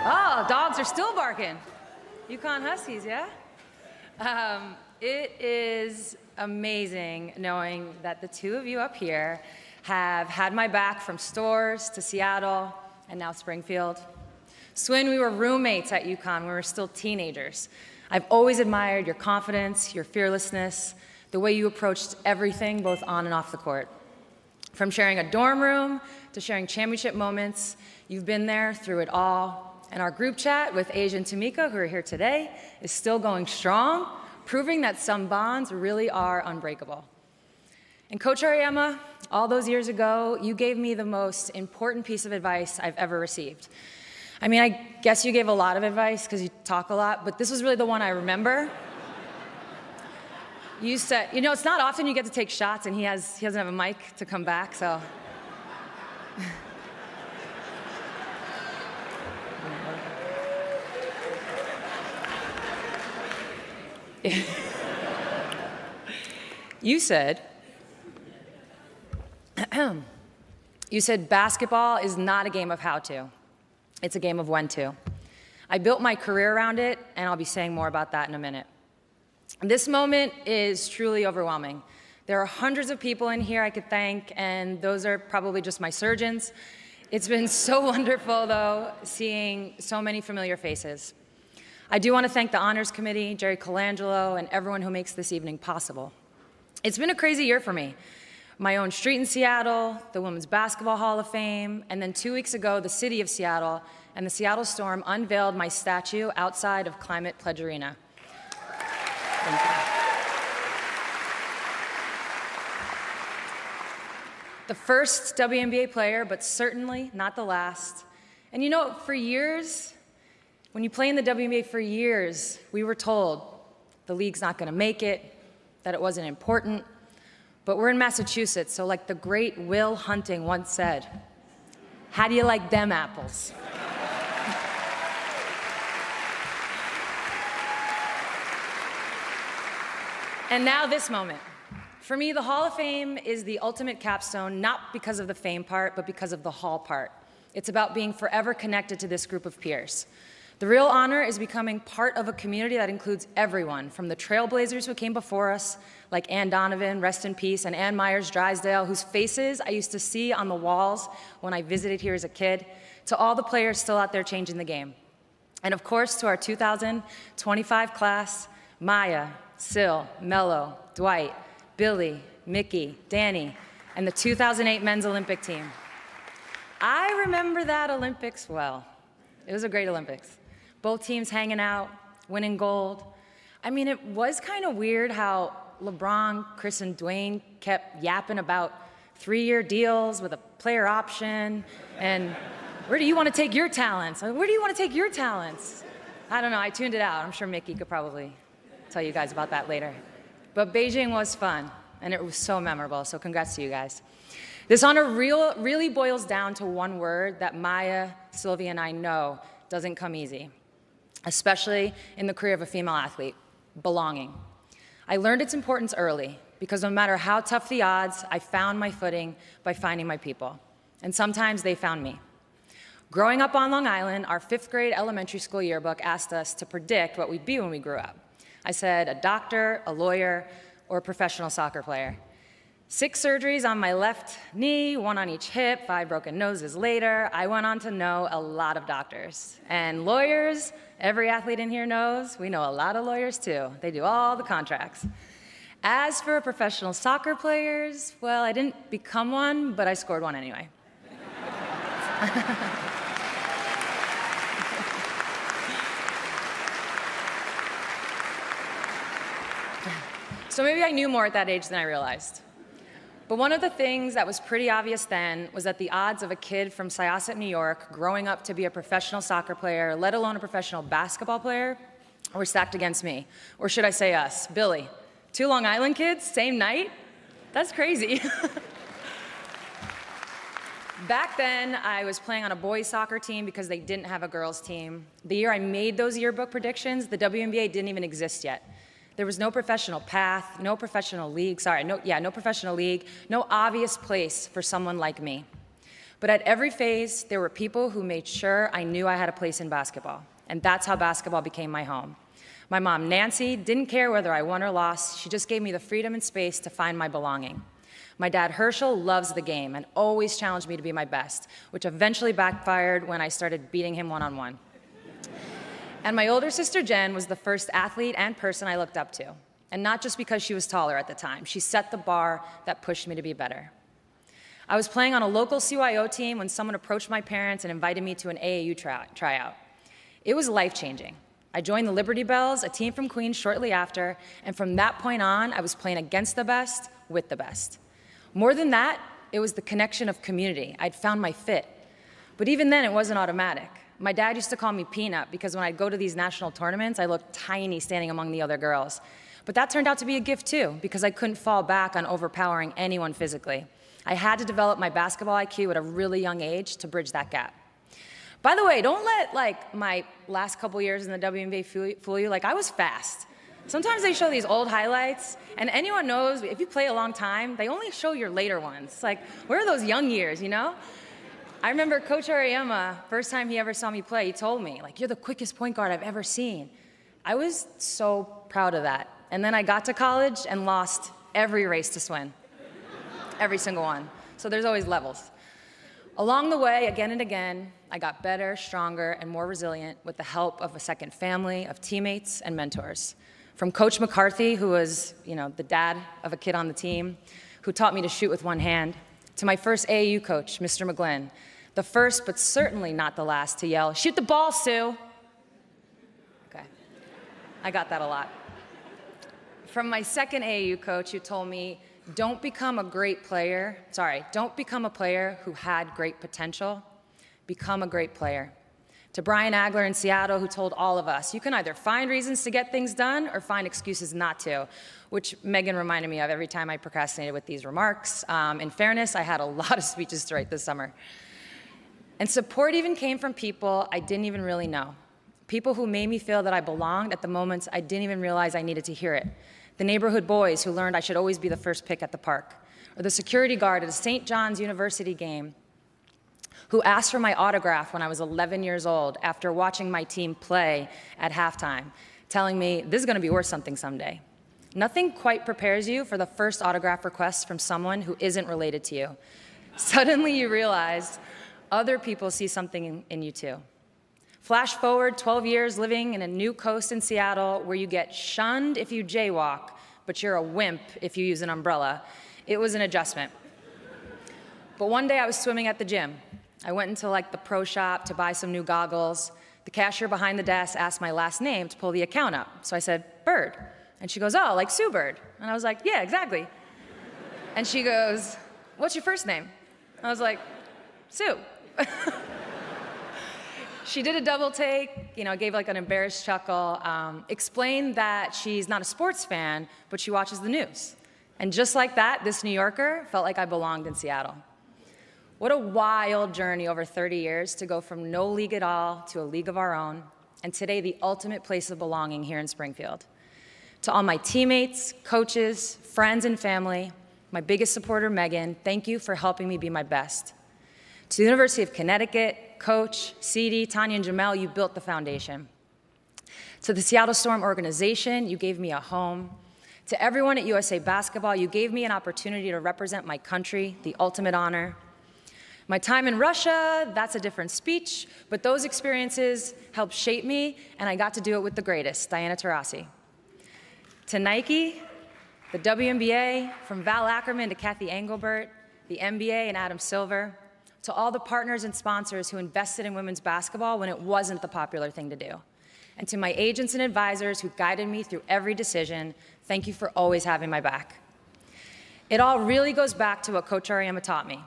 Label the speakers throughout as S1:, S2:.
S1: Oh, dogs are still barking. UConn Huskies, yeah? It is amazing knowing that the two of you up here have had my back from Stores to Seattle and now Springfield. Swin, we were roommates at UConn when we were still teenagers. I've always admired your confidence, your fearlessness, the way you approached everything, both on and off the court. From sharing a dorm room to sharing championship moments, you've been there through it all. And our group chat with Asia and Tamika, who are here today, is still going strong, proving that some bonds really are unbreakable. And Coach Auriemma, all those years ago, you gave me the most important piece of advice I've ever received. I mean, I guess you gave a lot of advice because you talk a lot, but this was really the one I remember. You said, you know, it's not often you get to take shots, and he doesn't have a mic to come back, so. You said, basketball is not a game of how to. It's a game of when to. I built my career around it, and I'll be saying more about that in a minute. This moment is truly overwhelming. There are hundreds of people in here I could thank, and those are probably just my surgeons. It's been so wonderful, though, seeing so many familiar faces. I do want to thank the Honors Committee, Jerry Colangelo, and everyone who makes this evening possible. It's been a crazy year for me. My own street in Seattle, the Women's Basketball Hall of Fame, and then 2 weeks ago, the city of Seattle and the Seattle Storm unveiled my statue outside of Climate Pledge Arena. Thank you. The first WNBA player, but certainly not the last. And you know, for years, when you play in the WNBA for years, we were told the league's not going to make it, that it wasn't important. But we're in Massachusetts, so like the great Will Hunting once said, how do you like them apples? And now this moment. For me, the Hall of Fame is the ultimate capstone, not because of the fame part, but because of the hall part. It's about being forever connected to this group of peers. The real honor is becoming part of a community that includes everyone, from the trailblazers who came before us, like Ann Donovan, rest in peace, and Ann Myers-Drysdale, whose faces I used to see on the walls when I visited here as a kid, to all the players still out there changing the game. And of course, to our 2025 class, Maya, Sil, Mello, Dwight, Billy, Mickey, Danny, and the 2008 men's Olympic team. I remember that Olympics well. It was a great Olympics. Both teams hanging out, winning gold. I mean, it was kind of weird how LeBron, Chris, and Dwayne kept yapping about 3-year deals with a player option, and where do you want to take your talents? Where do you want to take your talents? I don't know, I tuned it out. I'm sure Mickey could probably tell you guys about that later. But Beijing was fun, and it was so memorable, so congrats to you guys. This honor really boils down to one word that Maya, Sylvia, and I know doesn't come easy, especially in the career of a female athlete: belonging. I learned its importance early, because no matter how tough the odds, I found my footing by finding my people. And sometimes they found me. Growing up on Long Island, our 5th grade elementary school yearbook asked us to predict what we'd be when we grew up. I said a doctor, a lawyer, or a professional soccer player. 6 surgeries on my left knee, 1 on each hip, 5 broken noses later, I went on to know a lot of doctors. And lawyers, every athlete in here knows, we know a lot of lawyers too. They do all the contracts. As for professional soccer players, well, I didn't become one, but I scored one anyway. So maybe I knew more at that age than I realized. But one of the things that was pretty obvious then was that the odds of a kid from Syosset, New York, growing up to be a professional soccer player, let alone a professional basketball player, were stacked against me. Or should I say us? Billy. 2 Long Island kids, same night? That's crazy. Back then, I was playing on a boys' soccer team because they didn't have a girls' team. The year I made those yearbook predictions, the WNBA didn't even exist yet. There was no professional path, no professional league, no professional league, no obvious place for someone like me. But at every phase, there were people who made sure I knew I had a place in basketball. And that's how basketball became my home. My mom, Nancy, didn't care whether I won or lost. She just gave me the freedom and space to find my belonging. My dad, Herschel, loves the game and always challenged me to be my best, which eventually backfired when I started beating him one-on-one. And my older sister, Jen, was the first athlete and person I looked up to. And not just because she was taller at the time. She set the bar that pushed me to be better. I was playing on a local CYO team when someone approached my parents and invited me to an AAU tryout. It was life-changing. I joined the Liberty Bells, a team from Queens, shortly after, and from that point on, I was playing against the best, with the best. More than that, it was the connection of community. I'd found my fit. But even then, it wasn't automatic. My dad used to call me Peanut because when I'd go to these national tournaments, I looked tiny standing among the other girls. But that turned out to be a gift too, because I couldn't fall back on overpowering anyone physically. I had to develop my basketball IQ at a really young age to bridge that gap. By the way, don't let my last couple years in the WNBA fool you. I was fast. Sometimes they show these old highlights, and anyone knows if you play a long time, they only show your later ones. Where are those young years, you know? I remember Coach Ariyama, first time he ever saw me play, he told me, you're the quickest point guard I've ever seen. I was so proud of that. And then I got to college and lost every race to Swin. Every single one. So there's always levels. Along the way, again and again, I got better, stronger, and more resilient with the help of a second family, of teammates and mentors. From Coach McCarthy, who was, the dad of a kid on the team, who taught me to shoot with one hand, to my first AAU coach, Mr. McGlynn, the first but certainly not the last to yell, "Shoot the ball, Sue!" Okay, I got that a lot. From my second AAU coach, who told me, don't become a player who had great potential, become a great player. To Brian Agler in Seattle, who told all of us, you can either find reasons to get things done or find excuses not to, which Megan reminded me of every time I procrastinated with these remarks. In fairness, I had a lot of speeches to write this summer. And support even came from people I didn't even really know. People who made me feel that I belonged at the moments I didn't even realize I needed to hear it. The neighborhood boys who learned I should always be the first pick at the park. Or the security guard at a St. John's University game who asked for my autograph when I was 11 years old after watching my team play at halftime, telling me, this is going to be worth something someday. Nothing quite prepares you for the first autograph request from someone who isn't related to you. Suddenly you realize other people see something in you too. Flash forward 12 years living in a new coast in Seattle where you get shunned if you jaywalk, but you're a wimp if you use an umbrella. It was an adjustment. But one day I was swimming at the gym. I went into the pro shop to buy some new goggles. The cashier behind the desk asked my last name to pull the account up. So I said, Bird. And she goes, oh, like Sue Bird. And I was like, yeah, exactly. And she goes, what's your first name? I was like, Sue. She did a double take, gave an embarrassed chuckle, explained that she's not a sports fan, but she watches the news. And just like that, this New Yorker felt like I belonged in Seattle. What a wild journey over 30 years to go from no league at all to a league of our own, and today the ultimate place of belonging here in Springfield. To all my teammates, coaches, friends, and family, my biggest supporter, Megan, thank you for helping me be my best. To the University of Connecticut, Coach, CD, Tanya, and Jamel, you built the foundation. To the Seattle Storm organization, you gave me a home. To everyone at USA Basketball, you gave me an opportunity to represent my country, the ultimate honor. My time in Russia, that's a different speech, but those experiences helped shape me, and I got to do it with the greatest, Diana Taurasi. To Nike, the WNBA, from Val Ackerman to Kathy Engelbert, the NBA and Adam Silver, to all the partners and sponsors who invested in women's basketball when it wasn't the popular thing to do. And to my agents and advisors who guided me through every decision, thank you for always having my back. It all really goes back to what Coach Ariyama taught me.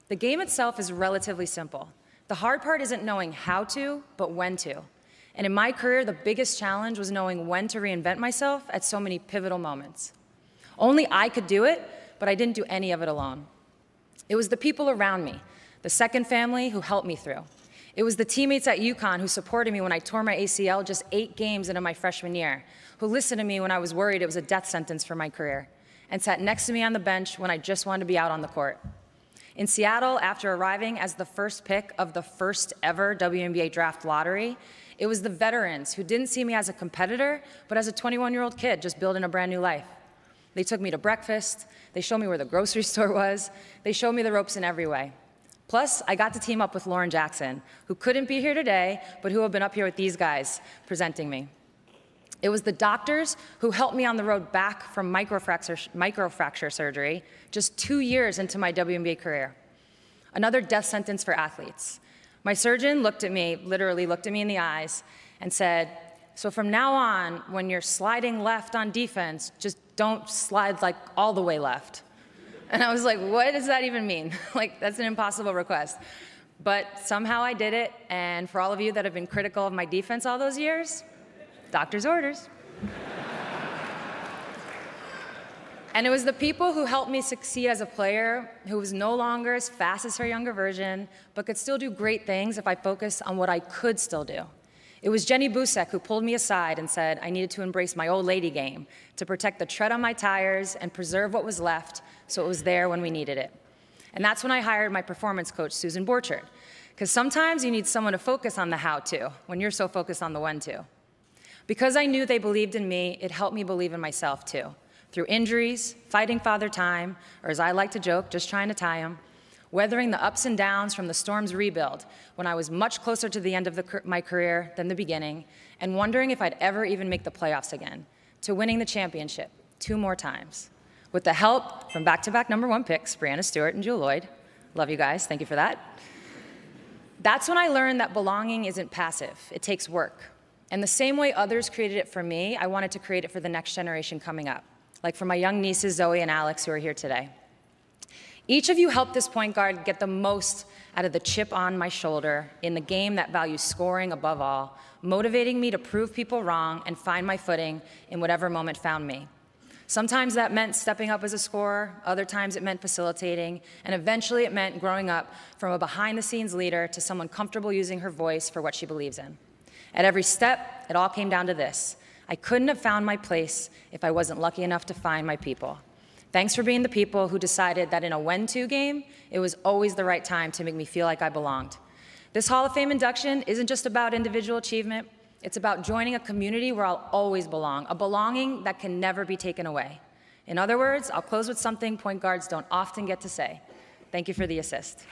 S1: The game itself is relatively simple. The hard part isn't knowing how to, but when to. And in my career, the biggest challenge was knowing when to reinvent myself at so many pivotal moments. Only I could do it, but I didn't do any of it alone. It was the people around me, the second family who helped me through. It was the teammates at UConn who supported me when I tore my ACL just 8 games into my freshman year, who listened to me when I was worried it was a death sentence for my career, and sat next to me on the bench when I just wanted to be out on the court. In Seattle, after arriving as the first pick of the first ever WNBA draft lottery, it was the veterans who didn't see me as a competitor, but as a 21-year-old kid just building a brand new life. They took me to breakfast, they showed me where the grocery store was, they showed me the ropes in every way. Plus, I got to team up with Lauren Jackson, who couldn't be here today, but who have been up here with these guys presenting me. It was the doctors who helped me on the road back from microfracture surgery just 2 years into my WNBA career. Another death sentence for athletes. My surgeon literally looked at me in the eyes and said, so from now on, when you're sliding left on defense, just don't slide like all the way left. And I was like, what does that even mean? Like, that's an impossible request. But somehow I did it, and for all of you that have been critical of my defense all those years, doctor's orders. And it was the people who helped me succeed as a player who was no longer as fast as her younger version, but could still do great things if I focused on what I could still do. It was Jenny Busek who pulled me aside and said I needed to embrace my old lady game to protect the tread on my tires and preserve what was left so it was there when we needed it. And that's when I hired my performance coach, Susan Borchard, because sometimes you need someone to focus on the how-to when you're so focused on the when-to. Because I knew they believed in me, it helped me believe in myself too. Through injuries, fighting Father Time, or as I like to joke, just trying to tie him, weathering the ups and downs from the Storm's rebuild when I was much closer to the end of my career than the beginning, and wondering if I'd ever even make the playoffs again, to winning the championship 2 more times. With the help from back-to-back #1 picks, Brianna Stewart and Jewel Lloyd. Love you guys, thank you for that. That's when I learned that belonging isn't passive, it takes work. And the same way others created it for me, I wanted to create it for the next generation coming up, like for my young nieces, Zoe and Alex, who are here today. Each of you helped this point guard get the most out of the chip on my shoulder in the game that values scoring above all, motivating me to prove people wrong and find my footing in whatever moment found me. Sometimes that meant stepping up as a scorer, other times it meant facilitating, and eventually it meant growing up from a behind-the-scenes leader to someone comfortable using her voice for what she believes in. At every step, it all came down to this. I couldn't have found my place if I wasn't lucky enough to find my people. Thanks for being the people who decided that in a when-to game, it was always the right time to make me feel like I belonged. This Hall of Fame induction isn't just about individual achievement, it's about joining a community where I'll always belong, a belonging that can never be taken away. In other words, I'll close with something point guards don't often get to say. Thank you for the assist.